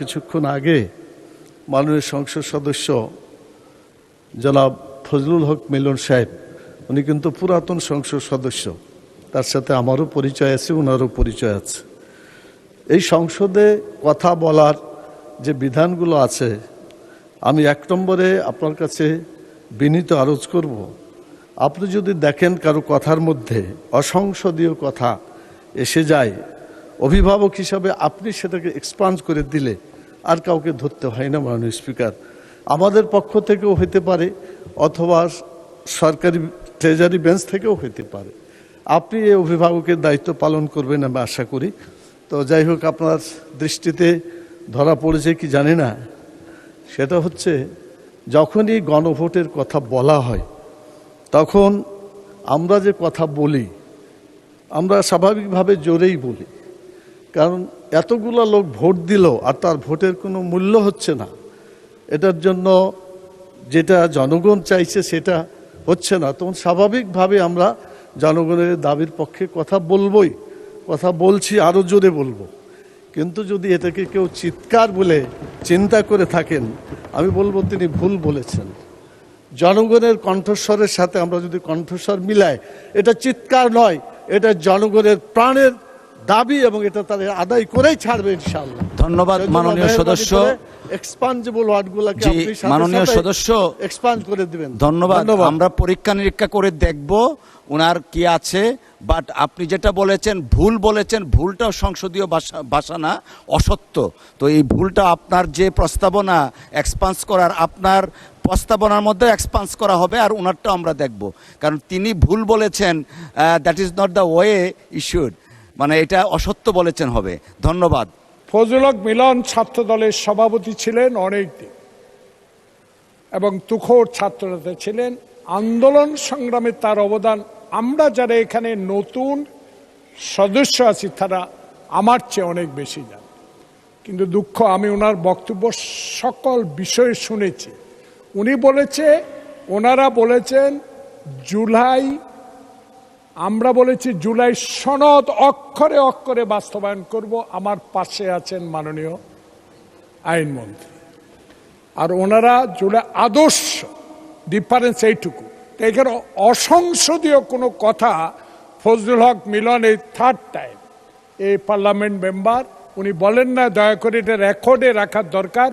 কিছুক্ষণ আগে মাননীয় সংসদ সদস্য জনাব ফজলুল হক মিলন সাহেব উনি কিন্তু পুরাতন সংসদ সদস্য, তার সাথে আমারও পরিচয় আছে, ওনারও পরিচয় আছে। এই সংসদে কথা বলার যে বিধানগুলো আছে, আমি এক নম্বরে আপনার কাছে বিনীত আরজ করব, আপনি যদি দেখেন কারো কথার মধ্যে অসংসদীয় কথা এসে যায়, অভিভাবক হিসাবে আপনি সেটাকে এক্সপান্ড করে দিলে আর কাউকে ধরতে হয় না। মাননীয় স্পিকার, আমাদের পক্ষ থেকেও হইতে পারে অথবা সরকারি ট্রেজারি বেঞ্চ থেকেও হইতে পারে। আপনি এই অভিভাবকের দায়িত্ব পালন করবেন আমি আশা করি। তো যাই হোক, আপনার দৃষ্টিতে ধরা পড়েছে কি জানি না, সেটা হচ্ছে যখনই গণভোটের কথা বলা হয় তখন আমরা যে কথা বলি আমরা স্বাভাবিকভাবে জোরেই বলি, কারণ এতগুলো লোক ভোট দিল আর তার ভোটের কোনো মূল্য হচ্ছে না। এটার জন্য যেটা জনগণ চাইছে সেটা হচ্ছে না, তখন স্বাভাবিকভাবে আমরা জনগণের দাবির পক্ষে কথা বলবই, কথা বলছি, আরও জোরে বলবো। কিন্তু যদি এটাকে কেউ চিৎকার বলে চিন্তা করে থাকেন, আমি বলবো তিনি ভুল বলেছেন। জনগণের কণ্ঠস্বরের সাথে আমরা যদি কণ্ঠস্বর মিলাই, এটা চিৎকার নয়, এটা জনগণের প্রাণের দাবি এবং এটা তাদের আদায় করেই ছাড়বে ইনশাআল্লাহ। ধন্যবাদ মাননীয় সদস্য। এক্সপান্ডেবল ওয়ার্ডগুলোকে আপনি মাননীয় সদস্য এক্সপান্ড করে দিবেন। ধন্যবাদ। আমরা পরীক্ষা নিরীক্ষা করে দেখব ওনার কি আছে, বাট আপনি যেটা বলেছেন ভুল বলেছেন, ভুলটাও সংসদীয় ভাষা না, অসত্য। তো এই ভুলটা আপনার যে প্রস্তাবনা এক্সপান্স করার, আপনার প্রস্তাবনার মধ্যে এক্সপান্স করা হবে, আর ওনারটাও আমরা দেখব, কারণ তিনি ভুল বলেছেন, that is not the way issued, মানে এটা অসত্য বলেছেন হবে। ধন্যবাদ। ফজলুল হক মিলন ছাত্র দলের সভাপতি ছিলেন অনেক দিন এবং তুখোড় ছাত্রনেতা ছিলেন। আন্দোলন সংগ্রামে তার অবদান আমরা যারা এখানে নতুন সদস্য আছি তারা আমার চেয়ে অনেক বেশি জানে। কিন্তু দুঃখ, আমি ওনার বক্তব্য সকল বিষয়ে শুনেছি। উনি ওনারা বলেছেন জুলাই, আমরা বলেছি জুলাই সনদ অক্ষরে অক্ষরে বাস্তবায়ন করব। আমার পাশে আছেন মাননীয় আইনমন্ত্রী, আর ওনারা জুলাই আদর্শ, ডিফারেন্স এইটুকু। এখানে অসংসদীয় কোনো কথা ফজলুল হক মিলন এই থার্ড টাইম এই পার্লামেন্ট মেম্বার উনি বলেন না, দয়া করে এটা রেকর্ডে রাখার দরকার।